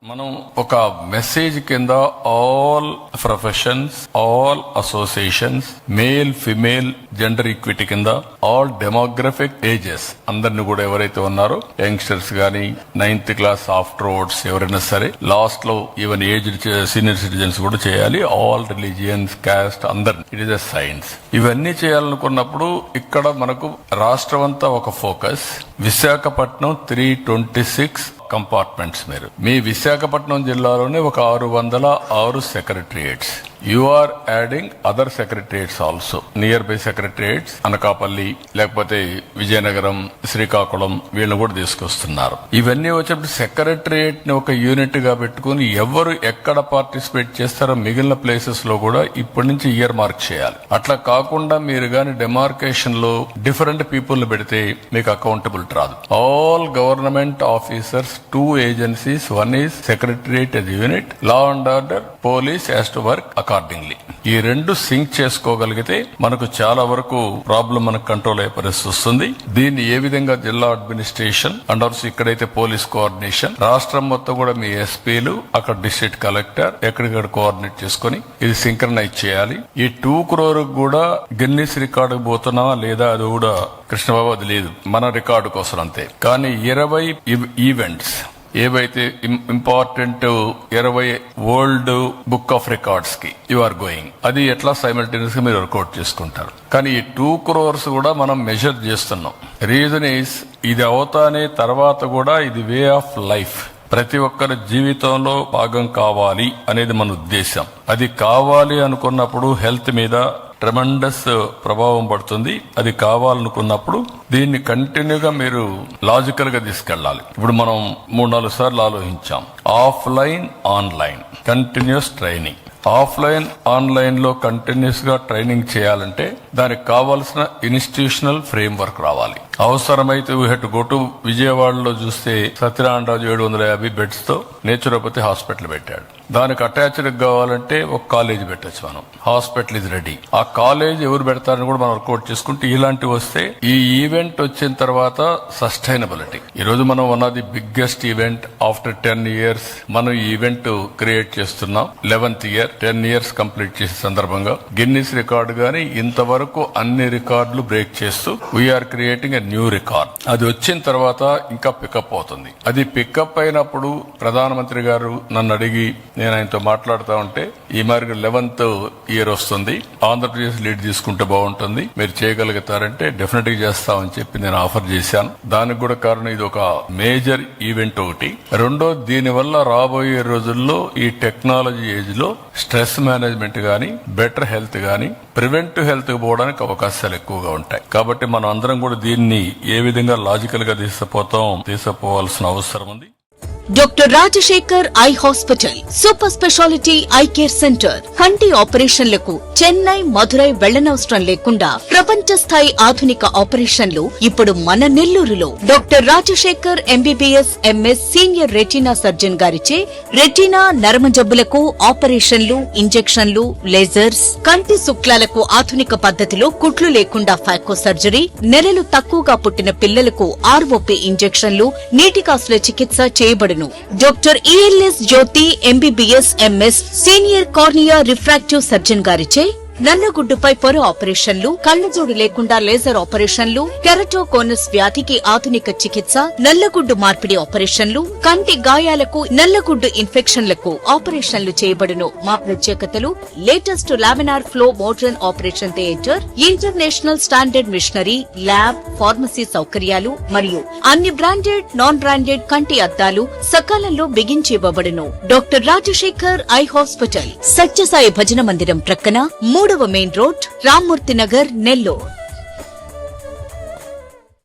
మనం ఒక మెసేజ్ కింద all professions, all associations, male female gender equity కింద ఆల్ డెమోగ్రఫిక్ ఏజెస్ అందరిని కూడా ఎవరైతే ఉన్నారో యంగ్స్టర్స్ గానీ 9th క్లాస్ ఆఫ్టర్వర్డ్స్ ఎవరైనా సరే, లాస్ట్ లో ఈవెన్ ఏజ్ సీనియర్ సిటిజన్స్ కూడా చేయాలి. ఆల్ రిలీజియన్స్, కాస్ట్ అందరిని. It is a science. ఇవన్నీ చేయాలనుకున్నప్పుడు ఇక్కడ మనకు రాష్ట్రం అంతా ఒక ఫోకస్. విశాఖపట్నం 326 కంపార్ట్మెంట్స్. మీ విశాఖపట్నం జిల్లాలోనే ఒక 606 secretariats. You are adding other secretariats also, nearby secretariats. Anakapalli, లేకపోతే విజయనగరం, శ్రీకాకుళం, వీళ్ళని కూడా తీసుకొస్తున్నారు. ఇవన్నీ వచ్చేప్పుడు సెక్రటరియేట్ ని ఒక యూనిట్ గా పెట్టుకుని ఎవరు ఎక్కడ పార్టిసిపేట్ చేస్తారో మిగిలిన ప్లేసెస్ లో కూడా ఇప్పటి నుంచి ఇయర్ మార్క్ చేయాలి. అట్లా కాకుండా మీరు గాని డెమార్కేషన్ లో డిఫరెంట్ పీపుల్ పెడితే మీకు అకౌంటబిలిటీ రాదు. All government officers, 2 agencies, one is secretariat as a unit, law and order, police has to work accordingly. ఈ రెండు సింక్ చేసుకోగలిగితే మనకు చాలా వరకు ప్రాబ్లం మనకు కంట్రోల్ అయ్యే పరిస్థితి వస్తుంది. దీన్ని ఏ విధంగా జిల్లా అడ్మినిస్ట్రేషన్ అండ్ ఆల్సో ఇక్కడైతే పోలీస్ కోఆర్డినేషన్, రాష్ట్రం మొత్తం కూడా మీ ఎస్పీలు, అక్కడ డిస్ట్రిక్ట్ కలెక్టర్ ఎక్కడిక్కడ కోఆర్డినేట్ చేసుకుని ఇది సింక్రనైజ్ చేయాలి. ఈ 2 crore కూడా గిన్నిస్ రికార్డు పోతున్నావా లేదా అది కూడా కృష్ణబాబు అది లేదు, మన రికార్డు కోసం అంతే. కానీ 20 ఈవెంట్స్ ఏవైతే important 20 world book of records కి యు ఆర్ గోయింగ్, అది ఎట్లా సైమల్టేనియస్ గా మీరు వర్కౌట్ చేసుకుంటారు. కానీ ఈ 2 crores కూడా మనం మెజర్ చేస్తున్నాం. రీజన్ ఈస్ ఇది అవుతానే తర్వాత కూడా ఇది వే ఆఫ్ లైఫ్, ప్రతి ఒక్కరి జీవితంలో భాగం కావాలి అనేది మన ఉద్దేశం. అది కావాలి అనుకున్నప్పుడు హెల్త్ మీద ట్రెమెండస్ ప్రభావం పడుతుంది. అది కావాలనుకున్నప్పుడు దీన్ని కంటిన్యూగా మీరు లాజికల్ గా తీసుకెళ్లాలి. ఇప్పుడు మనం 3-4 సార్లు ఆలోచించాం. Offline, online continuous training. Offline, online లో కంటిన్యూస్ గా ట్రైనింగ్ చేయాలంటే దానికి కావాల్సిన ఇన్స్టిట్యూషనల్ ఫ్రేమ్ వర్క్ రావాలి. అవసరమైతే వీ హెడ్ గో టు విజయవాడలో చూస్తే సత్యనారాయణరాజు 750 బెడ్స్ తో నేచురోపతి హాస్పిటల్ పెట్టాడు. దానికి అటాచ్డ్ కావాలంటే ఒక కాలేజ్ పెట్టచ్చు మనం. Hospital is ready. ఆ కాలేజ్ ఎవరు పెడతారని కూడా మనం వర్కౌట్ చేసుకుంటే ఇలాంటివి వస్తే ఈ ఈవెంట్ వచ్చిన తర్వాత సస్టైనబిలిటీ. ఈ రోజు మనం one of the biggest event after 10 years మనం ఈ ఈవెంట్ క్రియేట్ చేస్తున్నాం. 11th year, 10 years కంప్లీట్ చేసే సందర్భంగా గిన్నిస్ రికార్డు గానీ ఇంతవరకు అన్ని రికార్డులు బ్రేక్ చేస్తూ we're creating a new record. అది వచ్చిన తర్వాత ఇంకా పికప్ అవుతుంది. అది పికప్ అయినప్పుడు ప్రధానమంత్రి గారు నన్ను అడిగి నేను ఆయనతో మాట్లాడుతూ ఉంటే ఈ మార్గం 11th year వస్తుంది, ఆంధ్రప్రదేశ్ లీడ్ తీసుకుంటే బాగుంటుంది, మీరు చేయగలుగుతారంటే డెఫినెట్ గా చేస్తామని చెప్పి నేను ఆఫర్ చేశాను. దానికి కూడా కారణం ఇది ఒక మేజర్ ఈవెంట్ ఒకటి. రెండో, దీనివల్ల రాబోయే రోజుల్లో ఈ టెక్నాలజీ ఏజ్ లో స్ట్రెస్ మేనేజ్మెంట్ గానీ, బెటర్ హెల్త్ గానీ, ప్రివెంటివ్ హెల్త్ పోవడానికి అవకాశాలు ఎక్కువగా ఉంటాయి. కాబట్టి మనం అందరం కూడా దీన్ని ఏ విధంగా లాజికల్ గా తీసుకుపోవాల్సిన అవసరం ఉంది. Doctor Rajasekhar eye hospital super speciality eye care centre. కంటి ఆపరేషన్లకు చెన్నై, మధురై వెళ్లనవసరం లేకుండా ప్రపంచ స్థాయి ఆధునిక ఆపరేషన్లు ఇప్పుడు మన నెల్లూరులో. Doctor Rajasekhar MBBS MS senior retina surgeon గారిచే రెటీనా, నరమ జబ్బులకు ఆపరేషన్లు, ఇంజెక్షన్లు, లేజర్స్, కంటి శుక్లాలకు ఆధునిక పద్ధతిలో కుట్లు లేకుండా ఫాకో సర్జరీ, నెలలు తక్కువగా పుట్టిన పిల్లలకు ROP ఇంజెక్షన్లు, నీటి కాసుల చికిత్స చేయబడును. Doctor ELS Jyothi MBBS MS senior cornea refractive surgeon గారిచే నల్లగుడ్డుపై పొర ఆపరేషన్లు, కళ్లజోడు లేకుండా లేజర్ ఆపరేషన్లు, కెరటోకోనస్ వ్యాధికి ఆధునిక చికిత్స, నల్లగుడ్డు మార్పిడి ఆపరేషన్లు, కంటి గాయాలకు, నల్లగుడ్డు ఇన్ఫెక్షన్లకు ఆపరేషన్లు చేయబడును. మా ప్రత్యేకతలు: latest laminar flow modern operation theatre, international standard machinery, lab, pharmacy సౌకర్యాలు మరియు అన్ని బ్రాండెడ్, నాన్ బ్రాండెడ్ కంటి అద్దాలు సకాలంలో బిగించి ఇవ్వబడును. Doctor Rajasekhar eye hospital, Sathya Sai భజన మందిరం ప్రక్కన 3వ మెయిన్ రోడ్, రామ్మూర్తి నగర్, నెల్లూరు.